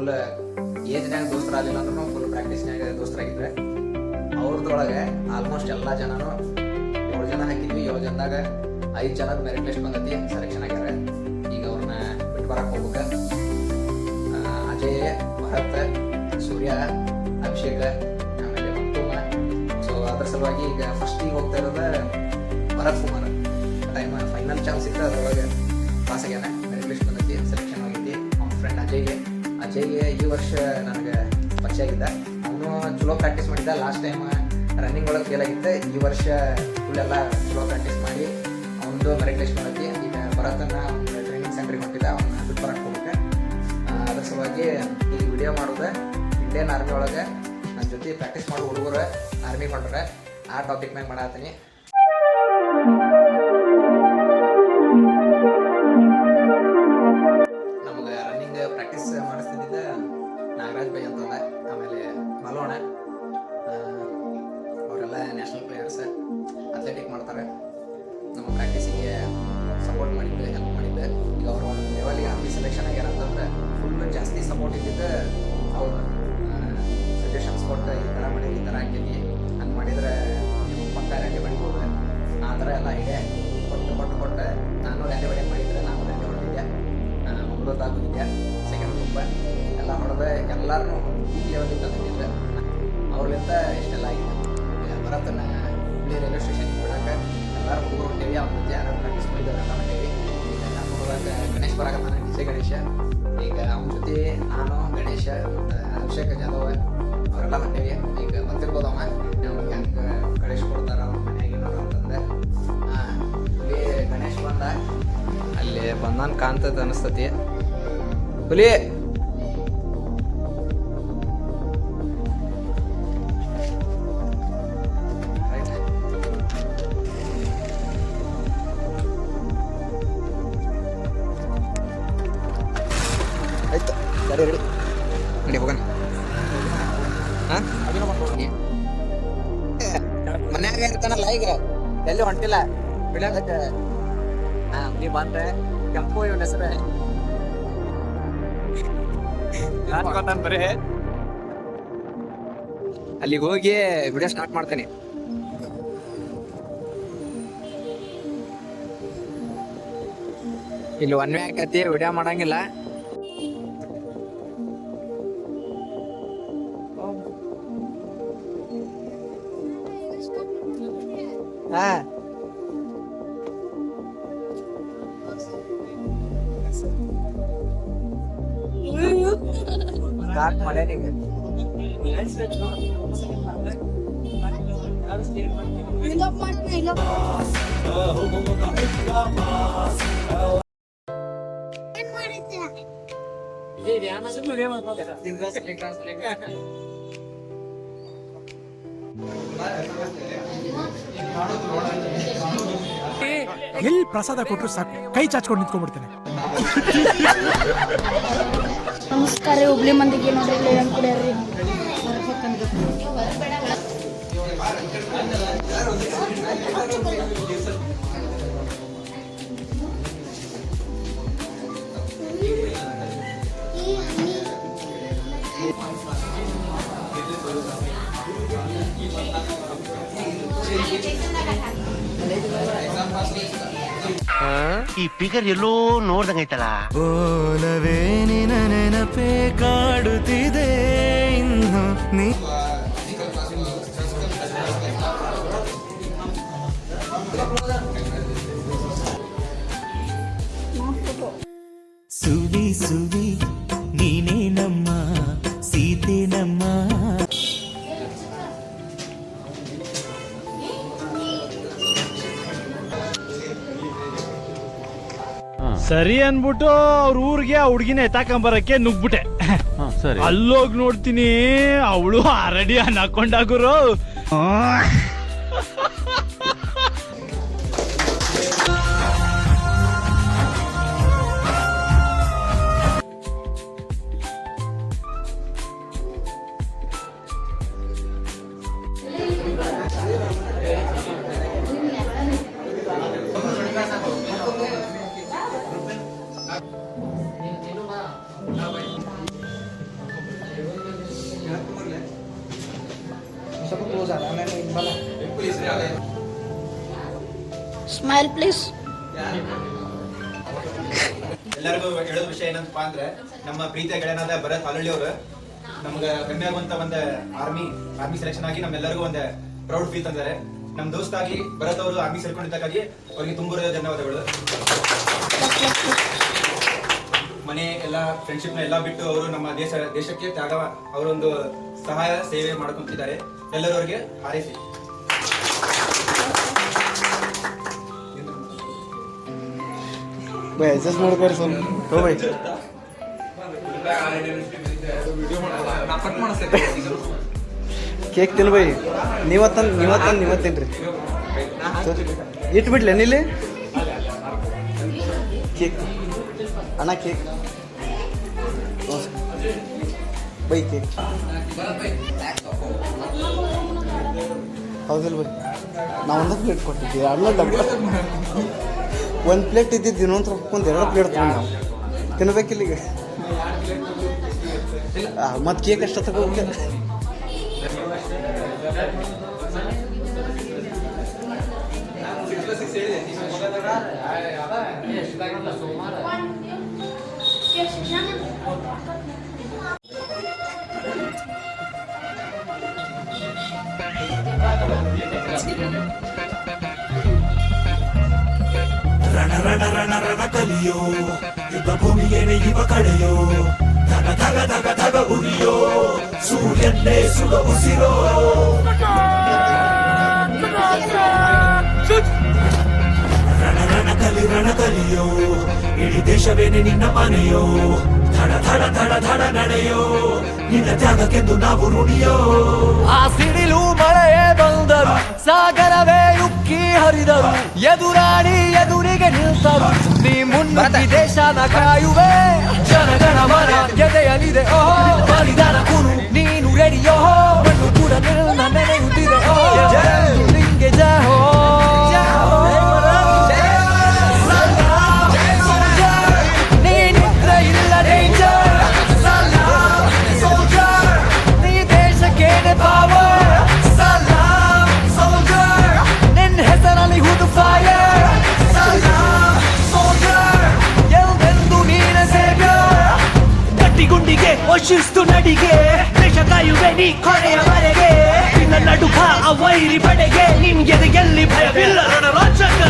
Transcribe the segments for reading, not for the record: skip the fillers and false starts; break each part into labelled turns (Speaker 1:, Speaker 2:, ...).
Speaker 1: Full ಏಜ್ನಾಗ ದೋಸ್ತರಾಗಲಿಲ್ಲ ಅಂದ್ರೂ full ಪ್ರಾಕ್ಟೀಸ್ನಾಗ ದೋಸ್ತರಾಗಿದ್ರೆ ಅವ್ರದ್ರೊಳಗೆ almost ಎಲ್ಲ ಜನನು 7 ಜನ ಹಾಕಿದ್ವಿ. 7 ಜನದಾಗ 5 ಜನದ ಮೆರಿಟ್ ಲಿಸ್ಟ್ ಬಂದತಿ, ಸೆಲೆಕ್ಷನ್ ಆಗ್ಯಾರ. ಈಗ ಅವ್ರನ್ನ ಬಿಟ್ಟು ಬರಕ್ಕೆ ಹೋಗ್ಬೇಕು. ಅಜಯ್, ಭರತ್, ಸೂರ್ಯ, ಅಭಿಷೇಕ್, ಆಮೇಲೆ ಮತ್ತೊಮ್ಮ. ಸೊ ಅದ್ರ ಸಲುವಾಗಿ ಈಗ ಫಸ್ಟಿಗೆ ಹೋಗ್ತಾ ಇರೋದು Bharath Kumar. Time final chance ಇತ್ತು, ಅದ್ರೊಳಗೆ ಪಾಸ್ ಆಗ್ಯಾನ, ಮೆರಿಟ್ ಲಿಸ್ಟ್ ಬಂದೈತಿ, ಸೆಲೆಕ್ಷನ್ ಆಗೈತಿ. ಅವ್ನ ಫ್ರೆಂಡ್ ಅಜಯ್ಗೆ ಈ ವರ್ಷ ನನಗೆ ಪರಿಚಯ ಆಗಿದ್ದ. ಅವನು ಚಲೋ ಪ್ರಾಕ್ಟೀಸ್ ಮಾಡಿದ್ದ. ಲಾಸ್ಟ್ ಟೈಮ್ ರನ್ನಿಂಗ್ ಒಳಗೆ ಫೇಲ್ ಆಗಿದ್ದೆ. ಈ ವರ್ಷ ಫುಲ್ ಎಲ್ಲ ಚಲೋ ಪ್ರಾಕ್ಟೀಸ್ ಮಾಡಿ ಅವನದು ಮೆರಿಟ್ ಲಿಸ್ಟ್ ಬಂದೈತಿ. ಈಗ ಭರತನ ಒಂದು ಟ್ರೈನಿಂಗ್ ಸೆಂಟ್ರಿಗೆ ಹೊಂಟಿದ್ದ, ಅವನ್ನ ಬಿಟ್ಟು ಬರಕ್ಕೆ ಹೋಗ್ಬೇಕು. ಅದ್ರ ಸಲುವಾಗಿ ಈ ವಿಡಿಯೋ ಮಾಡೋದು ಇಂಡಿಯನ್ ಆರ್ಮಿ ಒಳಗೆ ನನ್ನ ಜೊತೆ ಪ್ರಾಕ್ಟೀಸ್ ಮಾಡೋ ಹುಡುಗರು ಆರ್ಮಿ ಹೊಂಟ್ರೆ ಆ ಟಾಪಿಕ್ ಮ್ಯಾಗ ಮಾಡತ್ತೀನಿ. ನಮಗೆ ರನ್ನಿಂಗ್ ಪ್ರಾಕ್ಟೀಸ್ ಮಾಡಿಸ್ತಿದ್ದ ನಾಗರಾಜ್ ಬೈ ಅಂತಂದ, ಆಮೇಲೆ ಮಲೋಣ, ಅವರೆಲ್ಲ ನ್ಯಾಷನಲ್ ಪ್ಲೇಯರ್ಸ್, ಅಥ್ಲೆಟಿಕ್ ಮಾಡ್ತಾರೆ. ನಮ್ಮ ಪ್ರಾಕ್ಟೀಸಿಗೆ ಸಪೋರ್ಟ್ ಮಾಡಿದ್ದೆ, ಹೆಲ್ಪ್ ಮಾಡಿದ್ದೆ. ಈಗ ಅವರು ಒಂದು ಲೆವೆಲಿಗೆ ಆರ್ಮಿ ಸೆಲೆಕ್ಷನ್ ಆಗ್ಯಾರ ಅಂತಂದ್ರೆ ಫುಲ್ ಜಾಸ್ತಿ ಸಪೋರ್ಟ್ ಇದ್ದಿದ್ದು ಅವರು ಸಜೆಷನ್ಸ್ ಕೊಟ್ಟು ಈ ಥರ ಮಾಡಿ, ಈ ಥರ ಹಾಕೀನಿ, ಹಂಗೆ ಮಾಡಿದರೆ ನೀವು ಪಕ್ಕ ರ್ಯಾಲಿ ಹೊಡಿಬೋದು, ಆ ಥರ ಎಲ್ಲ ಐಡಿಯಾ ಕೊಟ್ಟು ನಾನು ರ್ಯಾಲಿ ಹೊಡೆಯಕ್ಕೆ ಮಾಡಿದ್ರೆ ನಾನು ರ್ಯಾಲಿ ಹೊಡೆದಿದ್ದೆ. ಮುಂದೊತ್ತಾಗಿ ಹೋಗಿದ್ದೆ, ಸೆಕೆಂಡ್ ಗ್ರೂಪ್ ಎಲ್ಲ ಹೊಡೆದೆ. ಎಲ್ಲರೂ ಈ ಲೆವೆಲಿಗೆ ತಂದಿದ್ದೆ. ಅವ್ರಲಿಂದ ಇಷ್ಟೆಲ್ಲ ಆಗಿದೆ. ಭರತನ ಹುಬ್ಳಿ ರೈಲ್ವೆ ಸ್ಟೇಷನ್ಗೆ ಬಿಡೋಕೆ ಎಲ್ಲರೂ ಹುಡುಗರು ಹೊಂಟೇವಿ. ಅವ್ರ ಜೊತೆ ಯಾರು ಪ್ರಾಕ್ಟೀಸ್ ಮಾಡಿದವರೆಲ್ಲ ಹೊಂಟೇವಿ. ಈಗ ನಾನು ಹೋದಾಗ ಗಣೇಶ್ ಬರಾಕತ್ತಾನ, ಡಿಜೆ ಗಣೇಶ. ಈಗ ಅವನ ಜೊತೆ ನಾನು, ಗಣೇಶ, ಅಭಿಷೇಕ್ ಜಾಧವ್ ಅವರೆಲ್ಲ ಹೊಂಟೇವಿ. ಈಗ ಗೊತ್ತಿರ್ಬೋದಮ್ಮ ನಮ್ಗೆ ಹೆಂಗೆ ಕಳಿಸ್ಕೊಡ್ತಾರ ಅವ್ರ ಮನೆಯಾಗ ಏನಾರು ಅಂತಂದೆ. ಹುಲಿ ಗಣೇಶ್ ಬಂದ, ಅಲ್ಲಿ ಬಂದಾನ ಕಾಣ್ತದೆ ಅನಿಸ್ತತಿ. ಹುಲಿ ಆಯ್ತು, ಗಾಡಿ ರೆಡಿ, ನಡಿ ಹೋಗೋಣ. ಹಾಂ, ಮನ್ಯಾಗ ಇರ್ತಾನಲ್ಲ, ಈಗ ಎಲ್ಲಿ ಹೊಂಟಿಲ್ಲ ಬಿಡಕ್ಕೆ. ಹಾಂ, ನೀವು ಬಂದ್ರೆ ಕೆಂಪು ಇವನ ಹೆಸರು ನಾನು ಬರೀ ಅಲ್ಲಿಗೆ ಹೋಗಿ ವಿಡಿಯೋ ಸ್ಟಾರ್ಟ್ ಮಾಡ್ತೇನೆ. ಇಲ್ಲಿ ಒನ್ ವೇ ಆಕತಿ, ವಿಡಿಯೋ ಮಾಡಂಗಿಲ್ಲ. ಹಾ, ಸ್ಟಾರ್ಟ್ ಮಾಡೇ ನಿಂಗೆ.
Speaker 2: ಎಲ್ಲಿ ಪ್ರಸಾದ ಕೊಟ್ಟರು ಸಾಕು, ಕೈ ಚಾಚ್ಕೊಂಡು ನಿಂತ್ಕೊಂಡ್ಬಿಡ್ತೇನೆ.
Speaker 3: ನಮಸ್ಕಾರ, ಹುಬ್ಳಿ ಮಂದಿಗೆ ನೋಡ್ರಿ ಏನು ಕುಡಿಯರ್ರಿ.
Speaker 4: ಈ ಫಿಗರ್ ಎಲ್ಲೋ ನೋಡ್ದಂಗೈತಲ್ಲ.
Speaker 5: ಓಲವೇ ನಿನ ನೆನಪೇ ಕಾಡುತ್ತಿದೆ ಇನ್ನು ನೀ. ಸುವಿ ಸುವಿ ನೀನೇ ನಮ್ಮ ಸೀತೆ ನಮ್ಮ.
Speaker 6: ಸರಿ ಅನ್ಬಿಟ್ಟು ಅವ್ರ ಊರಿಗೆ ಆ ಹುಡ್ಗಿನ ಎತ್ತಾಕೊಂಬರಕ್ಕೆ ನುಗ್ಬಿಟ್ಟೆ. ಅಲ್ಲೋಗಿ ನೋಡ್ತೀನಿ, ಅವಳು ಆಲ್ರೆಡಿ ಹಾಕೊಂಡಾಗುರು.
Speaker 1: ಸ್ವಲ್ಪ ಕ್ಲೋಸ್ ಆದ ಆಮೇಲೆ ಬಲ್ಲ
Speaker 3: ಸ್ಮೈಲ್ ಪ್ಲೀಸ್.
Speaker 7: ಎಲ್ಲರಿಗೂ ಹೇಳೋ ವಿಷಯ ಏನಂತಪ್ಪ ಅಂದ್ರೆ ನಮ್ಮ ಪ್ರೀತಿಯ ಗೆಳೆಯನಾದ ಭರತ್ ಹಾಲಳ್ಳಿ ಅವರು ನಮ್ಗೆ ಹೆಮ್ಮೆ ಆಗುವಂತ ಒಂದು ಆರ್ಮಿ ಸೆಲೆಕ್ಷನ್ ಆಗಿ ನಮ್ಮೆಲ್ಲರಿಗೂ ಒಂದು ಪ್ರೌಡ್ ಫೀಲ್ ತಂದಾರೆ. ನಮ್ ದೋಸ್ತ್ ಆಗಿ ಭರತ್ ಅವರು ಆರ್ಮಿ ಸೇರ್ಕೊಂಡಿದ್ದಕ್ಕಾಗಿ ಅವರಿಗೆ ತುಂಬ ಧನ್ಯವಾದಗಳು. ಮನೆ ಎಲ್ಲ ಫ್ರೆಂಡ್ಶಿಪ್ ನ ಎಲ್ಲ ಬಿಟ್ಟು ಅವರು ನಮ್ಮ ದೇಶಕ್ಕೆ ತ್ಯಾಗ ಅವರೊಂದು ಸಹಾಯ ಸೇವೆ ಮಾಡ್ಕೊಂತಿದ್ದಾರೆ. ಎಲ್ಲರೂ ಅವರಿಗೆ ಹಾರೈಸಿ.
Speaker 8: ಅಡ್ಜಸ್ಟ್ ಮಾಡ್ಕೊರಿ ಸ್ವಲ್ಪ ಹೋ ಬೈ ಕೇಕ್ ತಿನ್ ಬೈ ನೀವತ್ತೇನ್ರಿ ಸರ್ ಇಟ್ಬಿಡ್ಲೆ ನಿಲ್ಲಿ ಕೇಕ್ ಅಣ್ಣ ಕೇಕ್ ಬೈ ಕೇಕ್ ಹೌದಿಲ್ಲ ಬೈ ನಾವು ಒಂದೊಂದು ಪ್ಲೇಟ್ ಕೊಟ್ಟಿದ್ದೀವಿ ಅಣ್ಣ ಡಬ್ಬ ಒಂದು ಪ್ಲೇಟ್ ಇದ್ದಿದ್ದು ಇನ್ನೊಂದು ಒಂದು 2 ಪ್ಲೇಟ್ ತೊಗೊಂಡು ನಾವು ತಿನ್ಬೇಕಿಲ್ಲ ಈಗ ಮತ್ತು ಕೇಕ್ ಅಷ್ಟು ತಗೋಕೆ
Speaker 5: ರಣ ರಣ ರಣ ರಣ ಕಲಿಯೋ ಯುದ್ಧ ಭೂಮಿಯೇನೆ ಇವ ಕಡೆಯೋ ಧಗ ಧಗ ಧಗ ಧಗ ಉರಿಯೋ ಸೂರ್ಯನ್ನೇ ಸುಡ ಉಸಿರೋ ರಣ ಕಲಿಯೋ ಇಡೀ ದೇಶವೇನೆ ನಿನ್ನ ಮನೆಯೋ ಧಡ ಧಡ ಧಡ ಧಡ ನಡೆಯೋ ನಿನ್ನ ತ್ಯಾಗಕ್ಕೆಂದು ನಾವು ಋಣಿಯೋ.
Speaker 9: ಆ ಸಿಡಿಲು ಮಳೆಯೇ ಬಂದರು ಸಾಗರವೇ ಉಕ್ಕಿ ಹರಿದರು ಎದುರಾಳಿ ಎದುರಿಗೆ ನಿಲ್ತರು ನೀ ಮುನ್ನುಗ್ಗಿ ದೇಶನ ಕಾಯುವೆ ಜನಗಣ ಮನ ಎದೆಯಲಿದೆ ಓಹೋ ಬಲಿದಾನ ಕುರು ನೀನು ರೆಡಿಯೋ ಮಣ್ಣು ಕೂಡ ನಿನ್ನ ನೆನೆಯುತ್ತಿದೆ ಓಹೋ ನಿಂಗೆ ಜಹೋ ನೀನಿದ್ರೆ ಇಲ್ಲ ಡೇಂಜರ್ ನೀ ದೇಶಕ್ಕೇನೆ ಪವರ್ ಸಲಾಮ್ ಸೋಲ್ಜರ್ ನಿನ್ನ ಹೆಸರಲ್ಲಿ ಹುದು ಫೈರ್ ಸಲಾಮ್ ಸೋಲ್ಜರ್ ಎಲ್ಲೆಂದು ನೀನೆ ಸೇವ್ಯರ್ ಗಟ್ಟಿಗುಂಡಿಗೆ ವಶಿಸ್ತು ನಡಿಗೆ ದೇಶ ಕಾಯುವೆ ನೀ ಕೊನೆಯವರೆಗೆ ನಿನ್ನ ನಡುಕ ಆ ವೈರಿ ಪಡೆಗೆ ನಿನ್ಗೆ ಎಲ್ಲಿ ಭಯವಿಲ್ಲ ರಣರಾಜಕ.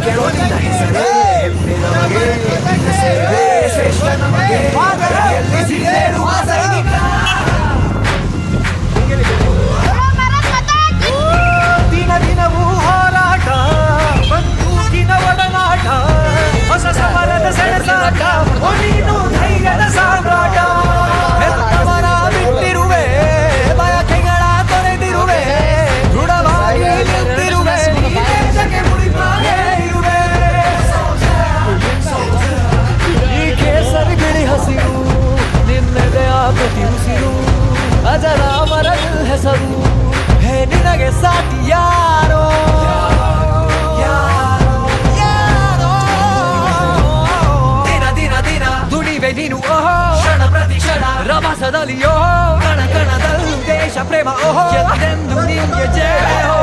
Speaker 5: ಕೇಳೋದಿಲ್ಲ ಹೆಸರೇ ನಮಗೆ ಸೇವೆ ಶ್ರೇಷ್ಠ ನಮಗೆ ಸೇರುವ ಸೈನಿಕ
Speaker 9: ದಿನ ದಿನವೂ ಹೋರಾಟ ಬಂದೂಕಿನ ಒಡನಾಟ ಹೊಸ ಸಮರದ ಸೆಣಸಾಟ ನೀನು ಧೈರ್ಯದ ಸಾಮ್ರಾಟ ಹೆತ್ತವರ ಬಿಟ್ಟಿರುವೆ ಬಯಕೆಗಳ ತೊರೆದಿರುವೆ ದೃಢವಾಗಿ ನಿಂತಿರುವೆ ಈ ದೇಶಕ್ಕೆ ಮುಡಿಪಾಗೆ ಇರುವೆ ಈ ಕೇಸರಿ ಬಿಳಿ ಹಸಿರು ನಿನ್ನೆದೆಯ ಪ್ರತಿ ಉಸಿರು ಅಜರಾಮರ ಹೆಸರು ಹೇ ನಿನಗೆ ಸಾಟಿ ಯಾರೋ ದಿನ ದಿನ ದಿನ ದುಡಿವೆ ನೀನು ಓಹೋ ಕ್ಷಣ ಪ್ರತಿ ಕ್ಷಣ ರಭಸದಲ್ಲಿ ಓಹೋ ಕಣ ಕಣದಲ್ಲೂ ದೇಶ ಪ್ರೇಮ ಓಹೋ ಎಂದೆಂದು ನಿಮಗೆ ಜಯ ಹೋ